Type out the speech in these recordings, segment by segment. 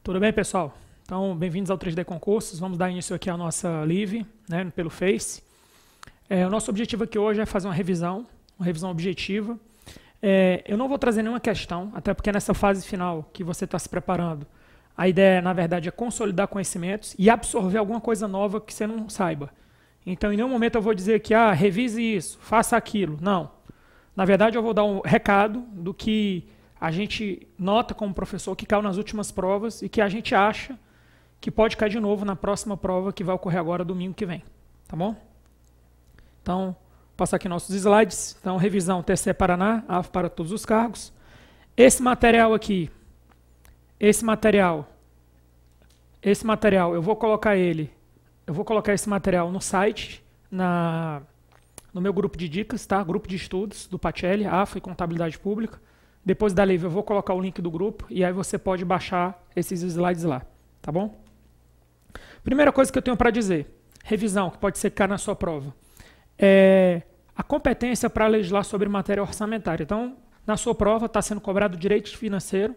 Tudo bem, pessoal? Então, bem-vindos ao 3D Concursos. Vamos dar início aqui à nossa live, né, pelo Face. O nosso objetivo aqui hoje é fazer uma revisão objetiva. Eu não vou trazer nenhuma questão, até porque nessa fase final que você está se preparando, a ideia, na verdade, é consolidar conhecimentos e absorver alguma coisa nova que você não saiba. Então, em nenhum momento eu vou dizer que, revise isso, faça aquilo. Não. Na verdade, eu vou dar um recado do que a gente nota como professor que caiu nas últimas provas e que a gente acha que pode cair de novo na próxima prova que vai ocorrer agora domingo que vem. Tá bom? Então, vou passar aqui nossos slides. Então, revisão TCE Paraná, AF para todos os cargos. Esse material aqui, esse material, eu vou colocar esse material no site, no meu grupo de dicas, tá? Grupo de estudos do Pacelli, AFA e Contabilidade Pública. Depois da live eu vou colocar o link do grupo e aí você pode baixar esses slides lá, tá bom? Primeira coisa que eu tenho para dizer, revisão, que pode ser que caia na sua prova, é a competência para legislar sobre matéria orçamentária. Então, na sua prova está sendo cobrado direito financeiro,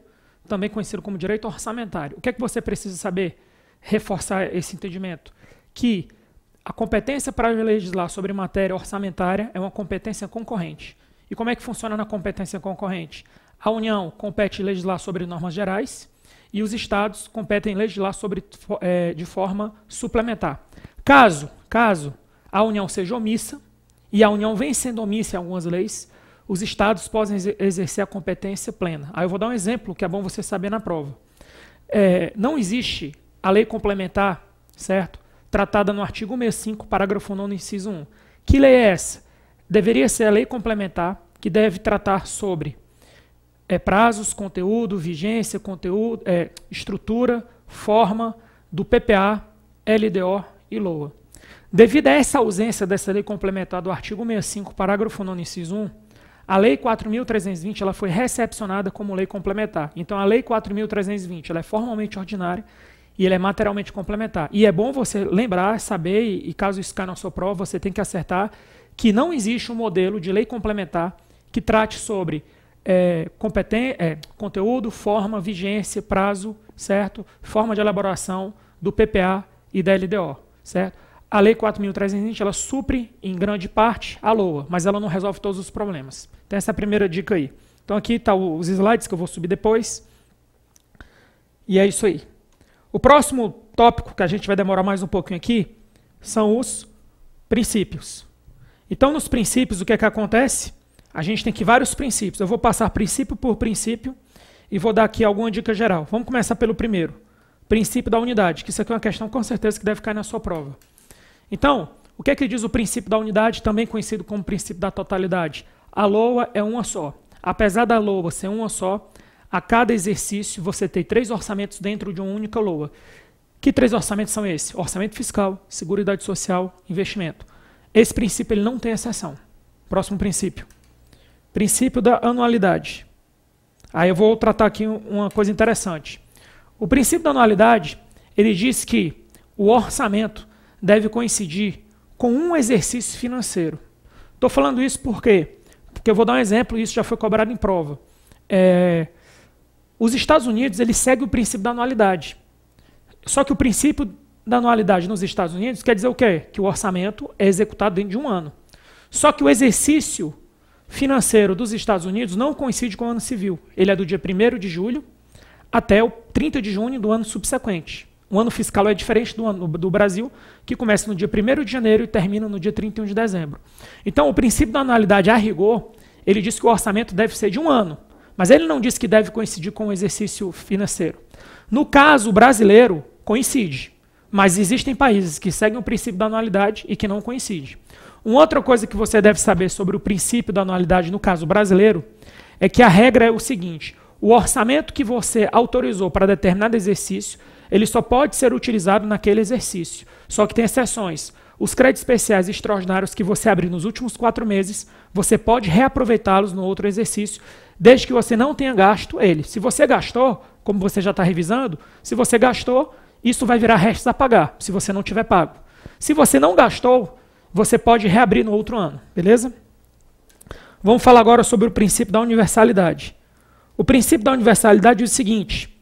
também conhecido como direito orçamentário. O que é que você precisa saber? Reforçar esse entendimento. Que a competência para legislar sobre matéria orçamentária é uma competência concorrente. E como é que funciona na competência concorrente? A União compete legislar sobre normas gerais e os estados competem legislar sobre, de forma suplementar. Caso a União seja omissa, e a União vem sendo omissa em algumas leis, os estados podem exercer a competência plena. Aí eu vou dar um exemplo que é bom você saber na prova. Não existe a lei complementar, certo? Tratada no artigo 165, parágrafo 9º, inciso 1. Que lei é essa? Deveria ser a lei complementar, que deve tratar sobre prazos, conteúdo, vigência, conteúdo, estrutura, forma do PPA, LDO e LOA. Devido a essa ausência dessa lei complementar do artigo 165, parágrafo 9º, inciso 1, a Lei 4.320 ela foi recepcionada como lei complementar. Então, a Lei 4.320 ela é formalmente ordinária e ela é materialmente complementar. E é bom você lembrar, saber, e caso isso caia na sua prova, você tem que acertar que não existe um modelo de lei complementar que trate sobre conteúdo, forma, vigência, prazo, certo? Forma de elaboração do PPA e da LDO, certo? A Lei 4.320 ela supre, em grande parte, a LOA, mas ela não resolve todos os problemas. Então, essa é a primeira dica aí. Então, aqui estão os slides que eu vou subir depois. E é isso aí. O próximo tópico, que a gente vai demorar mais um pouquinho aqui, são os princípios. Então, nos princípios, o que é que acontece? A gente tem aqui vários princípios. Eu vou passar princípio por princípio e vou dar aqui alguma dica geral. Vamos começar pelo primeiro. Princípio da unidade, que isso aqui é uma questão com certeza que deve cair na sua prova. Então, o que é que diz o princípio da unidade, também conhecido como princípio da totalidade? A LOA é uma só. Apesar da LOA ser uma só, a cada exercício você tem 3 orçamentos dentro de uma única LOA. Que 3 orçamentos são esses? Orçamento fiscal, seguridade social, investimento. Esse princípio ele não tem exceção. Próximo princípio. Princípio da anualidade. Aí eu vou tratar aqui uma coisa interessante. O princípio da anualidade, ele diz que o orçamento deve coincidir com um exercício financeiro. Estou falando isso por quê? Porque eu vou dar um exemplo e isso já foi cobrado em prova. Os Estados Unidos eles seguem o princípio da anualidade. Só que o princípio da anualidade nos Estados Unidos quer dizer o quê? Que o orçamento é executado dentro de um ano. Só que o exercício financeiro dos Estados Unidos não coincide com o ano civil. Ele é do dia 1º de julho até o 30 de junho do ano subsequente. O ano fiscal é diferente do ano do Brasil, que começa no dia 1º de janeiro e termina no dia 31 de dezembro. Então, o princípio da anualidade, a rigor, ele diz que o orçamento deve ser de um ano, mas ele não diz que deve coincidir com o exercício financeiro. No caso brasileiro, coincide. Mas existem países que seguem o princípio da anualidade e que não coincidem. Uma outra coisa que você deve saber sobre o princípio da anualidade no caso brasileiro é que a regra é o seguinte: o orçamento que você autorizou para determinado exercício, ele só pode ser utilizado naquele exercício. Só que tem exceções. Os créditos especiais e extraordinários que você abrir nos últimos 4 meses, você pode reaproveitá-los no outro exercício, desde que você não tenha gasto ele. Se você gastou, como você já está revisando, se você gastou, isso vai virar restos a pagar, se você não tiver pago. Se você não gastou, você pode reabrir no outro ano, beleza? Vamos falar agora sobre o princípio da universalidade. O princípio da universalidade diz o seguinte: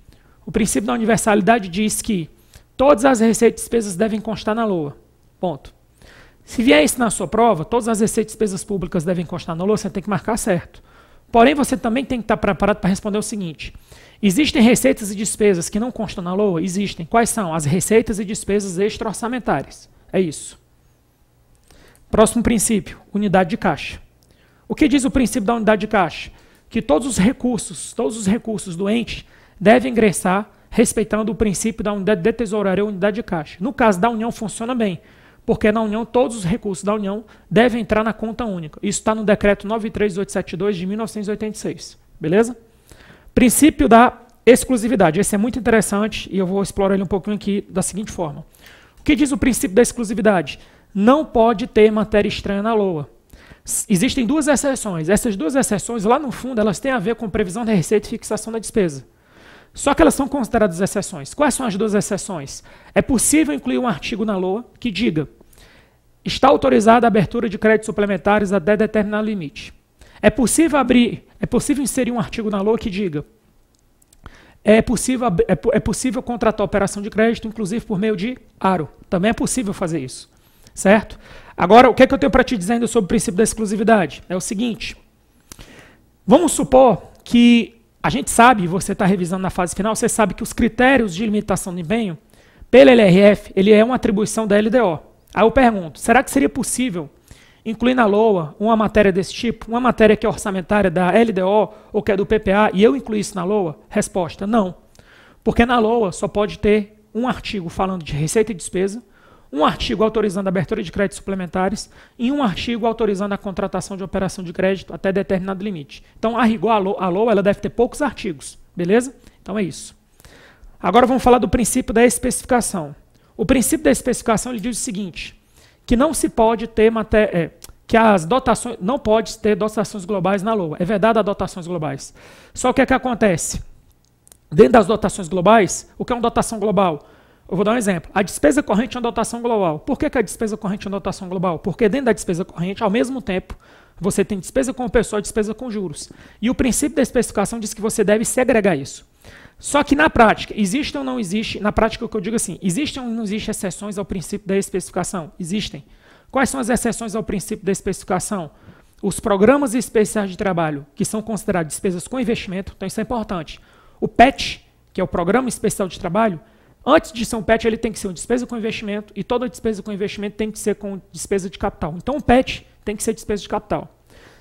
O princípio da universalidade diz que todas as receitas e despesas devem constar na LOA. Ponto. Se vier isso na sua prova, todas as receitas e despesas públicas devem constar na LOA, você tem que marcar certo. Porém, você também tem que estar preparado para responder o seguinte. Existem receitas e despesas que não constam na LOA? Existem. Quais são? As receitas e despesas extra-orçamentárias. É isso. Próximo princípio, unidade de caixa. O que diz o princípio da unidade de caixa? Que todos os recursos do ente devem ingressar respeitando o princípio da unidade de tesouraria ou unidade de caixa. No caso da União funciona bem, porque na União todos os recursos da União devem entrar na conta única. Isso está no decreto 93872 de 1986. Beleza? Princípio da exclusividade. Esse é muito interessante e eu vou explorar ele um pouquinho aqui da seguinte forma. O que diz o princípio da exclusividade? Não pode ter matéria estranha na LOA. Existem duas exceções. Essas duas exceções, lá no fundo, elas têm a ver com previsão da receita e fixação da despesa. Só que elas são consideradas exceções. Quais são as duas exceções? É possível incluir um artigo na LOA que diga: está autorizada a abertura de créditos suplementares até determinado limite. É possível inserir um artigo na LOA que diga: é possível contratar operação de crédito, inclusive por meio de aro. Também é possível fazer isso. Certo? Agora, o que é que eu tenho para te dizer ainda sobre o princípio da exclusividade? É o seguinte. Vamos supor que a gente sabe, você está revisando na fase final, você sabe que os critérios de limitação de empenho, pela LRF, ele é uma atribuição da LDO. Aí eu pergunto, será que seria possível incluir na LOA uma matéria desse tipo, uma matéria que é orçamentária da LDO ou que é do PPA, e eu incluir isso na LOA? Resposta, não. Porque na LOA só pode ter um artigo falando de receita e despesa, um artigo autorizando a abertura de créditos suplementares e um artigo autorizando a contratação de operação de crédito até determinado limite. Então, a rigor, a LOA ela deve ter poucos artigos, beleza? Então é isso. Agora vamos falar do princípio da especificação. O princípio da especificação ele diz o seguinte, que não se pode ter que as dotações, não pode ter dotações globais na LOA. É vedado a dotações globais. Só que o que acontece? Dentro das dotações globais, o que é uma dotação global? Eu vou dar um exemplo. A despesa corrente é uma dotação global. Por que a despesa corrente é uma dotação global? Porque dentro da despesa corrente, ao mesmo tempo, você tem despesa com pessoal e despesa com juros. E o princípio da especificação diz que você deve segregar isso. Só que na prática, existe ou não existe, na prática o que eu digo assim, existem ou não existem exceções ao princípio da especificação? Existem. Quais são as exceções ao princípio da especificação? Os programas especiais de trabalho, que são considerados despesas com investimento, então isso é importante. O PET, que é o Programa Especial de Trabalho, antes de ser um PET, ele tem que ser uma despesa com investimento e toda despesa com investimento tem que ser com despesa de capital. Então, o PET tem que ser despesa de capital.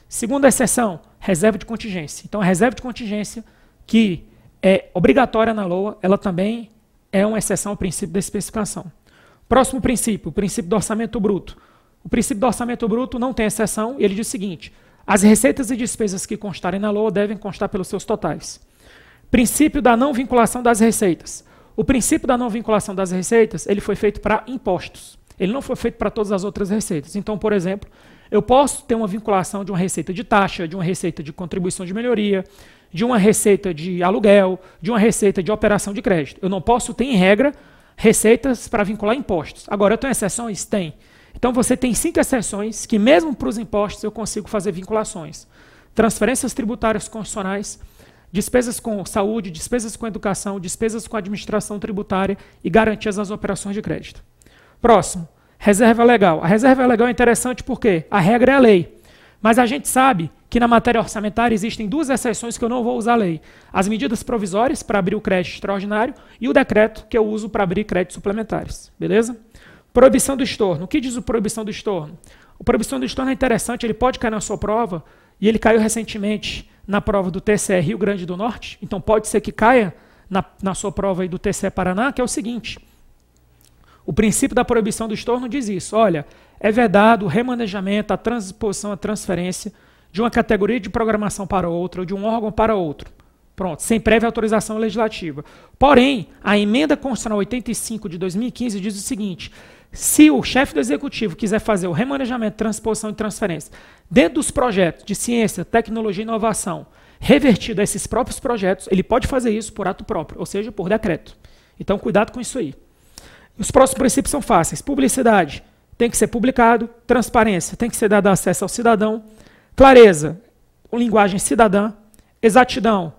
Segunda exceção, reserva de contingência. Então, a reserva de contingência, que é obrigatória na LOA, ela também é uma exceção ao princípio da especificação. Próximo princípio, o princípio do orçamento bruto. O princípio do orçamento bruto não tem exceção e ele diz o seguinte, as receitas e despesas que constarem na LOA devem constar pelos seus totais. Princípio da não vinculação das receitas. O princípio da não vinculação das receitas, ele foi feito para impostos. Ele não foi feito para todas as outras receitas. Então, por exemplo, eu posso ter uma vinculação de uma receita de taxa, de uma receita de contribuição de melhoria, de uma receita de aluguel, de uma receita de operação de crédito. Eu não posso ter, em regra, receitas para vincular impostos. Agora, eu tenho exceções? Tem. Então, você tem 5 exceções que, mesmo para os impostos, eu consigo fazer vinculações. Transferências tributárias constitucionais, despesas com saúde, despesas com educação, despesas com administração tributária e garantias às operações de crédito. Próximo, reserva legal. A reserva legal é interessante porque a regra é a lei. Mas a gente sabe que na matéria orçamentária existem 2 exceções que eu não vou usar a lei. As medidas provisórias para abrir o crédito extraordinário e o decreto que eu uso para abrir créditos suplementares. Beleza? Proibição do estorno. O que diz o proibição do estorno? O proibição do estorno é interessante, ele pode cair na sua prova e ele caiu recentemente na prova do TCE Rio Grande do Norte, então pode ser que caia na sua prova aí do TCE Paraná, que é o seguinte, o princípio da proibição do estorno diz isso, olha, é vedado o remanejamento, a transposição, a transferência de uma categoria de programação para outra, ou de um órgão para outro, pronto, sem prévia autorização legislativa. Porém, a emenda constitucional 85 de 2015 diz o seguinte, se o chefe do executivo quiser fazer o remanejamento, transposição e transferência dentro dos projetos de ciência, tecnologia e inovação, revertido a esses próprios projetos, ele pode fazer isso por ato próprio, ou seja, por decreto. Então, cuidado com isso aí. Os próximos princípios são fáceis. Publicidade tem que ser publicado, transparência tem que ser dado acesso ao cidadão, clareza, linguagem cidadã, exatidão,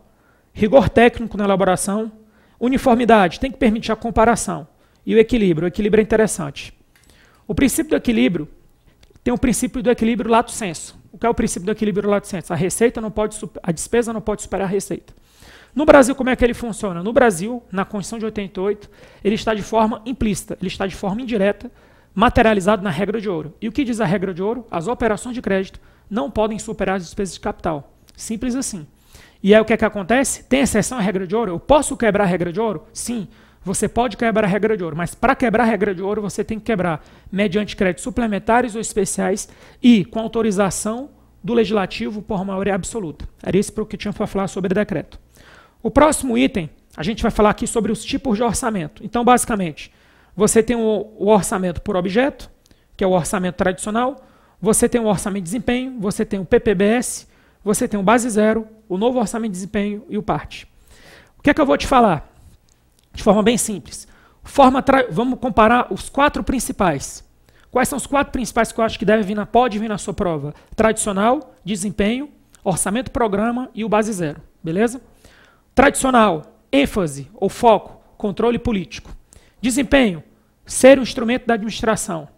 rigor técnico na elaboração, Uniformidade, tem que permitir a comparação. E o equilíbrio é interessante. O princípio do equilíbrio tem o princípio do equilíbrio lato sensu. O que é o princípio do equilíbrio lato sensu? A despesa não pode superar a receita. No Brasil, como é que ele funciona? No Brasil, na Constituição de 88, ele está de forma implícita, ele está de forma indireta, materializado na regra de ouro. E o que diz a regra de ouro? As operações de crédito não podem superar as despesas de capital. Simples assim. E aí o que é que acontece? Tem exceção à regra de ouro? Eu posso quebrar a regra de ouro? Sim, você pode quebrar a regra de ouro, mas para quebrar a regra de ouro você tem que quebrar mediante créditos suplementares ou especiais e com autorização do legislativo por maioria absoluta. Era isso que eu tinha para falar sobre decreto. O próximo item, a gente vai falar aqui sobre os tipos de orçamento. Então, basicamente, você tem o orçamento por objeto, que é o orçamento tradicional, você tem o orçamento de desempenho, você tem o PPBS, você tem o base zero, o novo orçamento de desempenho e o parte. O que é que eu vou te falar? De forma bem simples. Vamos comparar os 4 principais. Quais são os 4 principais que eu acho que pode vir na sua prova? Tradicional, desempenho, orçamento programa e o base zero. Beleza? Tradicional, ênfase ou foco, controle político. Desempenho, ser um instrumento da administração.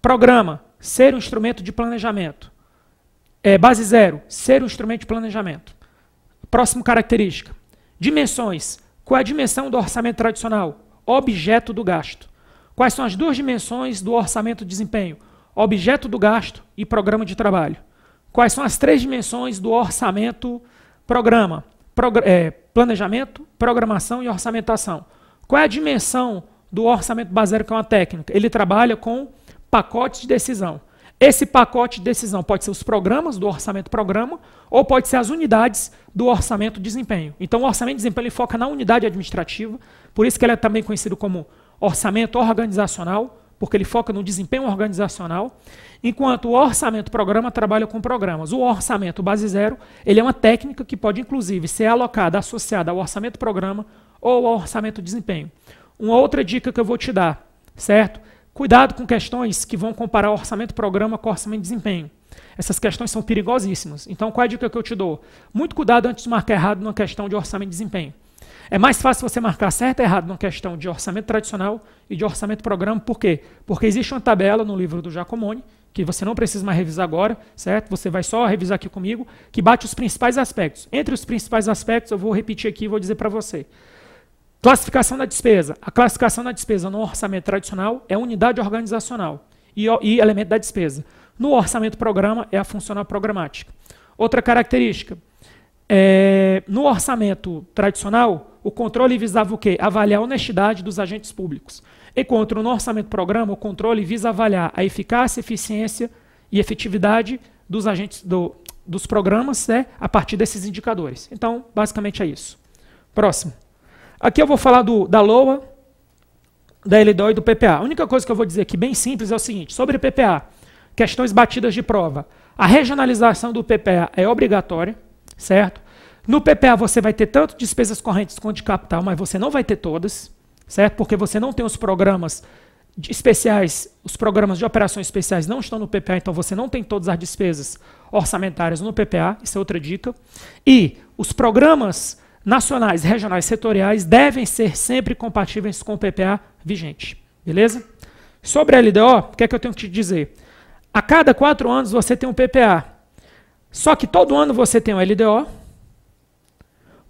Programa, ser um instrumento de planejamento. Base zero, ser um instrumento de planejamento. Próxima característica. Dimensões. Qual é a dimensão do orçamento tradicional? Objeto do gasto. Quais são as 2 dimensões do orçamento de desempenho? Objeto do gasto e programa de trabalho. Quais são as 3 dimensões do orçamento programa? Planejamento, programação e orçamentação. Qual é a dimensão do orçamento base zero, que é uma técnica? Ele trabalha com pacotes de decisão. Esse pacote de decisão pode ser os programas do orçamento programa ou pode ser as unidades do orçamento desempenho. Então, o orçamento de desempenho ele foca na unidade administrativa, por isso que ele é também conhecido como orçamento organizacional, porque ele foca no desempenho organizacional, enquanto o orçamento programa trabalha com programas. O orçamento base zero ele é uma técnica que pode, inclusive, ser alocada, associada ao orçamento programa ou ao orçamento desempenho. Uma outra dica que eu vou te dar, certo? Cuidado com questões que vão comparar orçamento programa com orçamento desempenho. Essas questões são perigosíssimas. Então, qual é a dica que eu te dou? Muito cuidado antes de marcar errado numa questão de orçamento de desempenho. É mais fácil você marcar certo e errado numa questão de orçamento tradicional e de orçamento programa. Por quê? Porque existe uma tabela no livro do Giacomoni, que você não precisa mais revisar agora, certo? Você vai só revisar aqui comigo, que bate os principais aspectos. Entre os principais aspectos, eu vou repetir aqui e vou dizer para você. Classificação da despesa. A classificação da despesa no orçamento tradicional é unidade organizacional e elemento da despesa. No orçamento programa é a funcional programática. Outra característica. No orçamento tradicional, o controle visava o quê? Avaliar a honestidade dos agentes públicos. Enquanto no orçamento programa, o controle visa avaliar a eficácia, eficiência e efetividade dos agentes dos programas, né, a partir desses indicadores. Então, basicamente é isso. Próximo. Aqui eu vou falar da LOA, da LDO e do PPA. A única coisa que eu vou dizer aqui, bem simples, é o seguinte. Sobre PPA, questões batidas de prova. A regionalização do PPA é obrigatória, certo? No PPA você vai ter tanto despesas correntes quanto de capital, mas você não vai ter todas, certo? Porque você não tem os programas especiais, os programas de operações especiais não estão no PPA, então você não tem todas as despesas orçamentárias no PPA, isso é outra dica. E os programas nacionais, regionais, setoriais devem ser sempre compatíveis com o PPA vigente, beleza? Sobre a LDO, o que é que eu tenho que te dizer? A cada 4 anos você tem um PPA, só que todo ano você tem um LDO,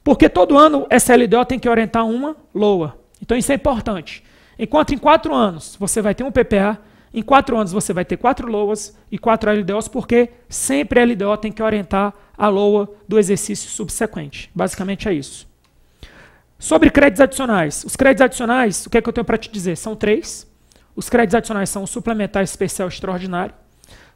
porque todo ano essa LDO tem que orientar uma LOA. Então isso é importante. Enquanto em 4 anos você vai ter um PPA, em 4 anos você vai ter 4 LOAs e 4 LDOs, porque sempre a LDO tem que orientar a LOA do exercício subsequente. Basicamente é isso. Sobre créditos adicionais. Os créditos adicionais, o que é que eu tenho para te dizer? São 3. Os créditos adicionais são o suplementar, especial e extraordinário.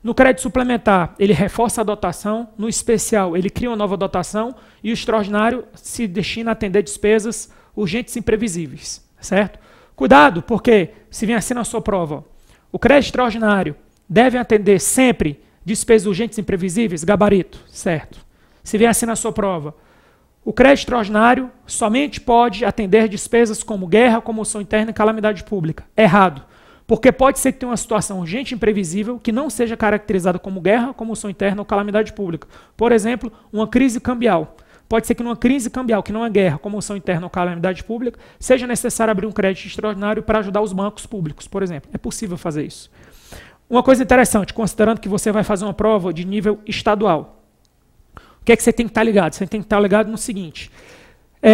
No crédito suplementar, ele reforça a dotação. No especial, ele cria uma nova dotação. E o extraordinário se destina a atender despesas urgentes e imprevisíveis. Certo? Cuidado, porque se vier assim na sua prova, o crédito extraordinário deve atender sempre despesas urgentes e imprevisíveis, gabarito, certo? Se vier assim na sua prova, o crédito extraordinário somente pode atender despesas como guerra, comoção interna e calamidade pública. Errado. Porque pode ser que tenha uma situação urgente e imprevisível que não seja caracterizada como guerra, comoção interna ou calamidade pública. Por exemplo, uma crise cambial. pode ser que numa crise cambial, que não é guerra, comoção interna ou calamidade pública, seja necessário abrir um crédito extraordinário para ajudar os bancos públicos, por exemplo. É possível fazer isso. Uma coisa interessante, considerando que você vai fazer uma prova de nível estadual, o que é que você tem que estar ligado? Você tem que estar ligado no seguinte,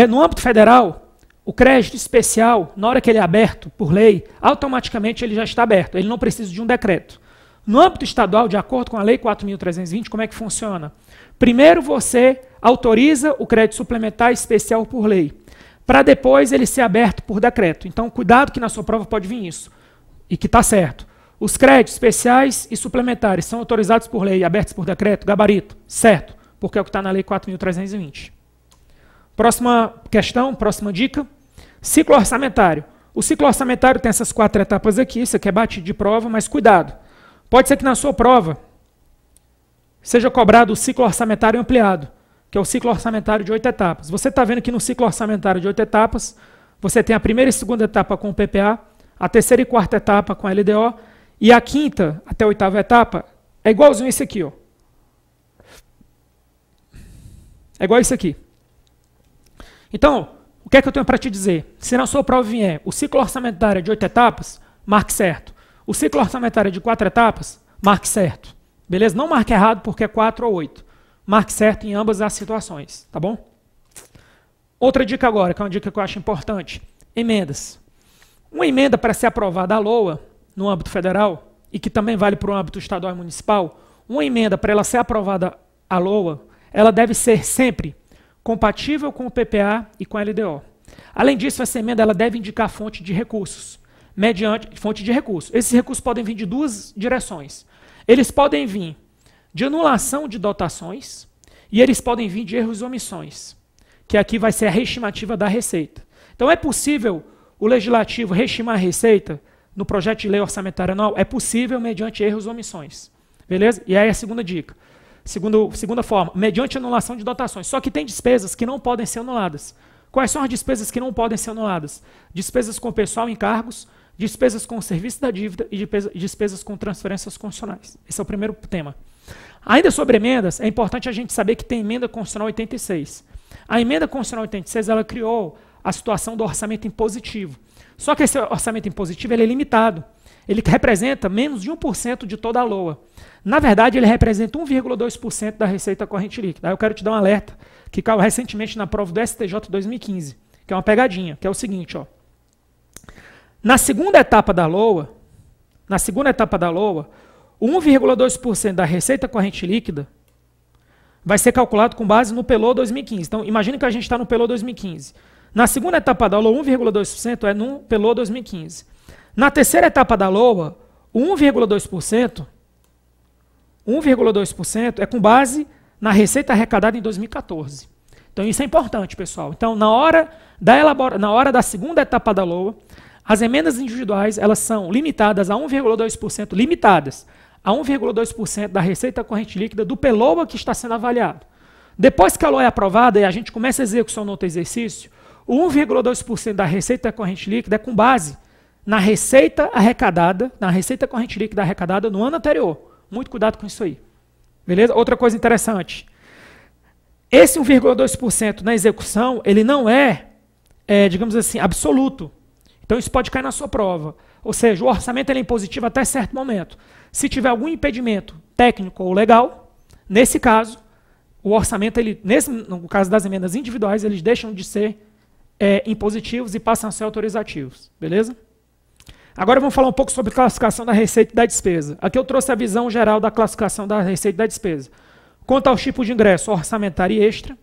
no âmbito federal, o crédito especial, na hora que ele é aberto por lei, automaticamente ele já está aberto, ele não precisa de um decreto. No âmbito estadual, de acordo com a Lei 4.320, como é que funciona? Primeiro você autoriza o crédito suplementar especial por lei, para depois ele ser aberto por decreto. Então, cuidado que na sua prova pode vir isso, e que está certo. Os créditos especiais e suplementares são autorizados por lei e abertos por decreto, gabarito, certo, porque é o que está na Lei 4.320. Próxima questão, próxima dica, ciclo orçamentário. O ciclo orçamentário tem essas 4 etapas aqui, isso aqui é batido de prova, mas cuidado. Pode ser que na sua prova seja cobrado o ciclo orçamentário ampliado, que é o ciclo orçamentário de 8 etapas. Você está vendo que no ciclo orçamentário de 8 etapas, você tem a primeira e segunda etapa com o PPA, a terceira e quarta etapa com a LDO, e a quinta até a 8ª etapa é igualzinho esse aqui. Ó. É igual isso aqui. Então, o que é que eu tenho para te dizer? Se na sua prova vier o ciclo orçamentário de 8 etapas, marque certo. O ciclo orçamentário de 4 etapas, marque certo. Beleza? Não marque errado porque é 4 ou 8. Marque certo em ambas as situações, tá bom? Outra dica agora, que é uma dica que eu acho importante. Emendas. Uma emenda para ser aprovada à LOA, no âmbito federal, e que também vale para o âmbito estadual e municipal, uma emenda para ela ser aprovada à LOA, ela deve ser sempre compatível com o PPA e com a LDO. Além disso, essa emenda ela deve indicar fonte de recursos. Mediante fonte de recursos. Esses recursos podem vir de 2 direções. Eles podem vir de anulação de dotações e eles podem vir de erros e omissões, que aqui vai ser a reestimativa da receita. Então é possível o legislativo reestimar a receita no projeto de lei orçamentária anual? É possível mediante erros e omissões. Beleza? E aí a segunda dica. Segunda forma, mediante anulação de dotações. Só que tem despesas que não podem ser anuladas. Quais são as despesas que não podem ser anuladas? Despesas com pessoal e encargos, despesas com serviço da dívida e despesas com transferências constitucionais. Esse é o primeiro tema. Ainda sobre emendas, é importante a gente saber que tem emenda constitucional 86. A emenda constitucional 86 ela criou a situação do orçamento impositivo. Só que esse orçamento impositivo ele é limitado. Ele representa menos de 1% de toda a LOA. Na verdade, ele representa 1,2% da receita corrente líquida. Aí eu quero te dar um alerta que caiu recentemente na prova do STJ 2015, que é uma pegadinha, que é o seguinte, ó. Na segunda etapa da LOA, o 1,2% da receita corrente líquida vai ser calculado com base no PELO 2015. Então, imagine que a gente está no PELO 2015. Na segunda etapa da LOA, 1,2% é no PELO 2015. Na terceira etapa da LOA, o 1,2% é com base na receita arrecadada em 2014. Então, isso é importante, pessoal. Então, na hora da segunda etapa da LOA, as emendas individuais elas são limitadas a 1,2%, a 1,2% da receita corrente líquida do PELOA que está sendo avaliado. Depois que a LOA é aprovada e a gente começa a execução no outro exercício, o 1,2% da receita corrente líquida é com base na receita arrecadada, na receita corrente líquida arrecadada no ano anterior. Muito cuidado com isso aí. Beleza? Outra coisa interessante. Esse 1,2% na execução, ele não é, digamos assim, absoluto. Então isso pode cair na sua prova. Ou seja, o orçamento ele é impositivo até certo momento. Se tiver algum impedimento técnico ou legal, nesse caso, o orçamento, no caso das emendas individuais, eles deixam de ser impositivos e passam a ser autorizativos. Beleza? Agora vamos falar um pouco sobre classificação da receita e da despesa. Aqui eu trouxe a visão geral da classificação da receita e da despesa. Quanto aos tipos de ingresso, orçamentário e extra.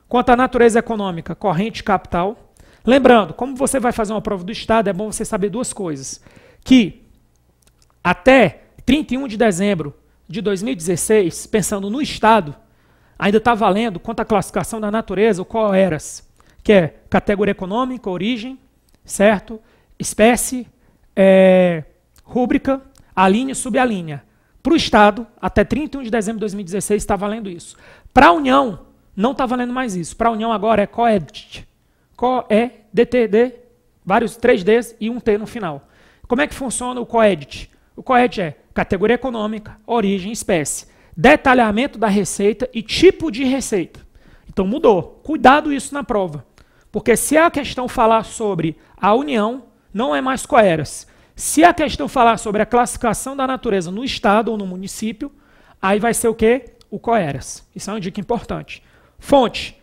Quanto à natureza econômica, corrente e capital. Lembrando, como você vai fazer uma prova do Estado, é bom você saber 2 coisas. Que até 31 de dezembro de 2016, pensando no Estado, ainda está valendo quanto à classificação da natureza, o COERAS, que é categoria econômica, origem, certo? Espécie, rúbrica, alínea e subalínea. Para o Estado, até 31 de dezembro de 2016 está valendo isso. Para a União, não está valendo mais isso. Para a União agora é COEDIT. COEDTD, vários 3Ds e um T no final. Como é que funciona o COEDIT? O COEDIT é categoria econômica, origem, espécie, detalhamento da receita e tipo de receita. Então mudou. Cuidado isso na prova. Porque se a questão falar sobre a união, não é mais coeras. Se a questão falar sobre a classificação da natureza no estado ou no município, aí vai ser o quê? O coeras. Isso é uma dica importante. Fonte.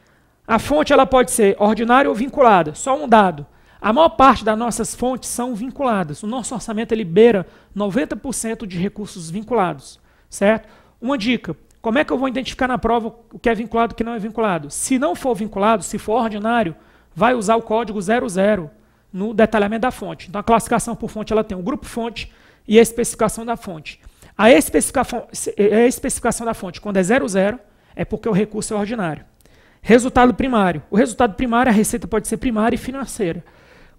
A fonte ela pode ser ordinária ou vinculada. Só um dado. A maior parte das nossas fontes são vinculadas. O nosso orçamento ele beira 90% de recursos vinculados. Certo? Uma dica. Como é que eu vou identificar na prova o que é vinculado e o que não é vinculado? Se não for vinculado, se for ordinário, vai usar o código 00 no detalhamento da fonte. Então, a classificação por fonte ela tem o grupo fonte e a especificação da fonte. A especificação da fonte, quando é 00, é porque o recurso é ordinário. Resultado primário. O resultado primário, a receita pode ser primária e financeira.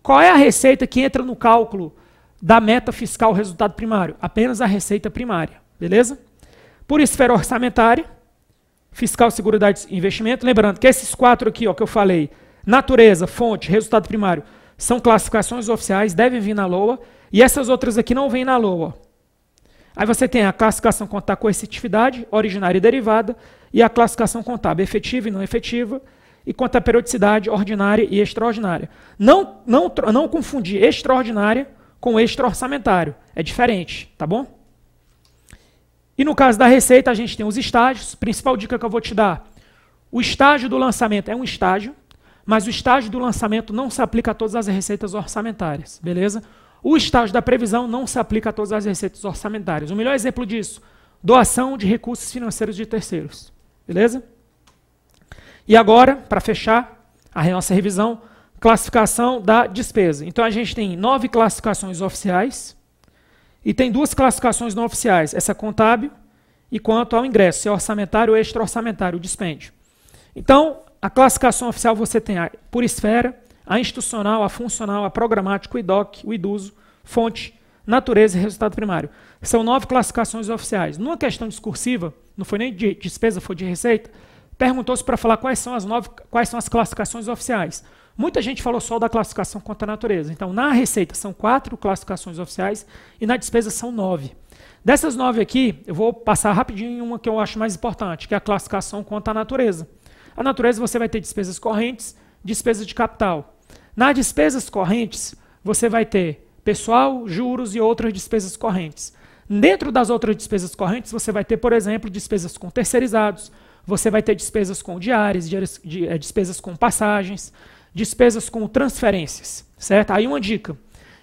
Qual é a receita que entra no cálculo da meta fiscal resultado primário? Apenas a receita primária. Beleza? Por esfera orçamentária, fiscal, seguridade e investimento. Lembrando que esses 4 aqui ó, que eu falei, natureza, fonte, resultado primário, são classificações oficiais, devem vir na LOA, e essas outras aqui não vêm na LOA. Aí você tem a classificação contábil coercitividade, originária e derivada, e a classificação contábil efetiva e não efetiva, e quanto à periodicidade, ordinária e extraordinária. Não confundir extraordinária com extra-orçamentário, é diferente, tá bom? E no caso da receita, a gente tem os estágios. Principal dica que eu vou te dar, o estágio do lançamento é um estágio, mas o estágio do lançamento não se aplica a todas as receitas orçamentárias, beleza? O estágio da previsão não se aplica a todas as receitas orçamentárias. O melhor exemplo disso, doação de recursos financeiros de terceiros, beleza? E agora, para fechar a nossa revisão, classificação da despesa. Então a gente tem 9 classificações oficiais e tem 2 classificações não oficiais, essa contábil e quanto ao ingresso, se é orçamentário ou extra-orçamentário, o dispêndio. Então, a classificação oficial você tem a por esfera, a institucional, a funcional, a programática, o IDOC, o idoso, fonte, natureza e resultado primário. São 9 classificações oficiais. Numa questão discursiva, não foi nem de despesa, foi de receita, perguntou-se para falar quais são as classificações oficiais. Muita gente falou só da classificação quanto à natureza. Então, na receita são 4 classificações oficiais e na despesa são 9. Dessas 9 aqui, eu vou passar rapidinho em uma que eu acho mais importante, que é a classificação quanto à natureza. A natureza você vai ter despesas correntes, despesas de capital. Nas despesas correntes, você vai ter pessoal, juros e outras despesas correntes. Dentro das outras despesas correntes, você vai ter, por exemplo, despesas com terceirizados, você vai ter despesas com diárias, despesas com passagens, despesas com transferências, certo? Aí uma dica.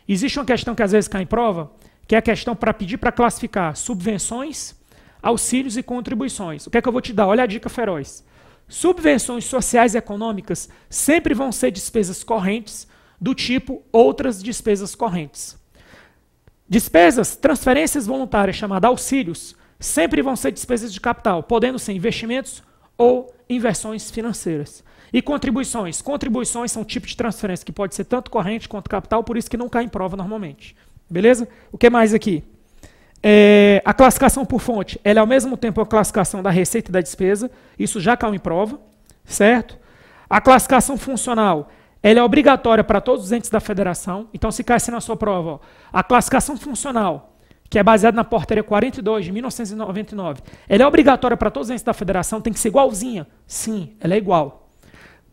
Existe uma questão que às vezes cai em prova, que é a questão para pedir para classificar subvenções, auxílios e contribuições. O que é que eu vou te dar? Olha a dica feroz. Subvenções sociais e econômicas sempre vão ser despesas correntes do tipo outras despesas correntes. Despesas, transferências voluntárias, chamadas auxílios, sempre vão ser despesas de capital, podendo ser investimentos ou inversões financeiras. E contribuições. Contribuições são um tipo de transferência que pode ser tanto corrente quanto capital, por isso que não cai em prova normalmente. Beleza? O que mais aqui? A classificação por fonte, ela é ao mesmo tempo a classificação da receita e da despesa, isso já caiu em prova, certo? A classificação funcional, ela é obrigatória para todos os entes da federação, então se cair na sua prova, ó, a classificação funcional, que é baseada na portaria 42 de 1999, ela é obrigatória para todos os entes da federação, tem que ser igualzinha? Sim, ela é igual.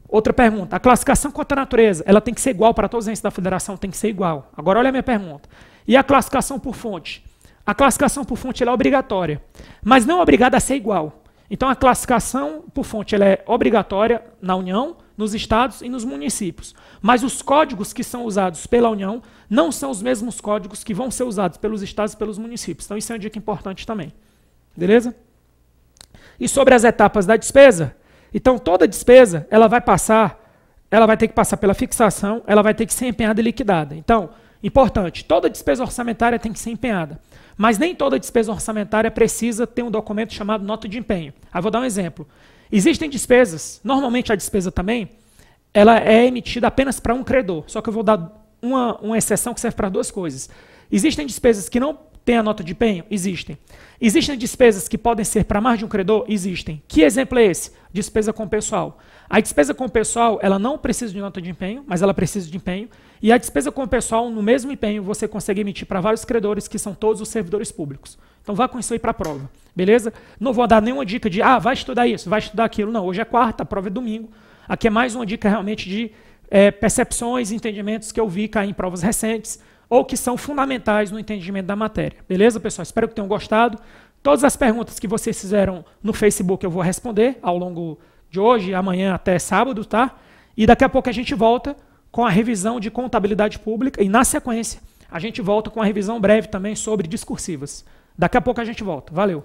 Outra pergunta, a classificação quanto à natureza, ela tem que ser igual para todos os entes da federação, tem que ser igual. Agora olha a minha pergunta. E a classificação por fonte? A classificação por fonte ela é obrigatória, mas não é obrigada a ser igual. Então a classificação por fonte ela é obrigatória na União, nos estados e nos municípios. Mas os códigos que são usados pela União não são os mesmos códigos que vão ser usados pelos estados e pelos municípios. Então isso é uma dica importante também. Beleza? E sobre as etapas da despesa, então toda despesa ela vai ter que passar pela fixação, ela vai ter que ser empenhada e liquidada. Então, importante, toda despesa orçamentária tem que ser empenhada. Mas nem toda despesa orçamentária precisa ter um documento chamado nota de empenho. Aí vou dar um exemplo. Existem despesas, normalmente a despesa também, ela é emitida apenas para um credor. Só que eu vou dar uma exceção que serve para 2 coisas. Existem despesas que não têm a nota de empenho? Existem. Existem despesas que podem ser para mais de um credor? Existem. Que exemplo é esse? Despesa com pessoal. A despesa com pessoal, ela não precisa de nota de empenho, mas ela precisa de empenho. E a despesa com pessoal, no mesmo empenho, você consegue emitir para vários credores, que são todos os servidores públicos. Então vá com isso aí para a prova, beleza? Não vou dar nenhuma dica de, vai estudar isso, vai estudar aquilo. Não, hoje é quarta, a prova é domingo. Aqui é mais uma dica realmente de percepções e entendimentos que eu vi cair em provas recentes ou que são fundamentais no entendimento da matéria. Beleza, pessoal? Espero que tenham gostado. Todas as perguntas que vocês fizeram no Facebook eu vou responder ao longo de hoje, amanhã até sábado, tá? E daqui a pouco a gente volta com a revisão de contabilidade pública e, na sequência, a gente volta com a revisão breve também sobre discursivas. Daqui a pouco a gente volta. Valeu!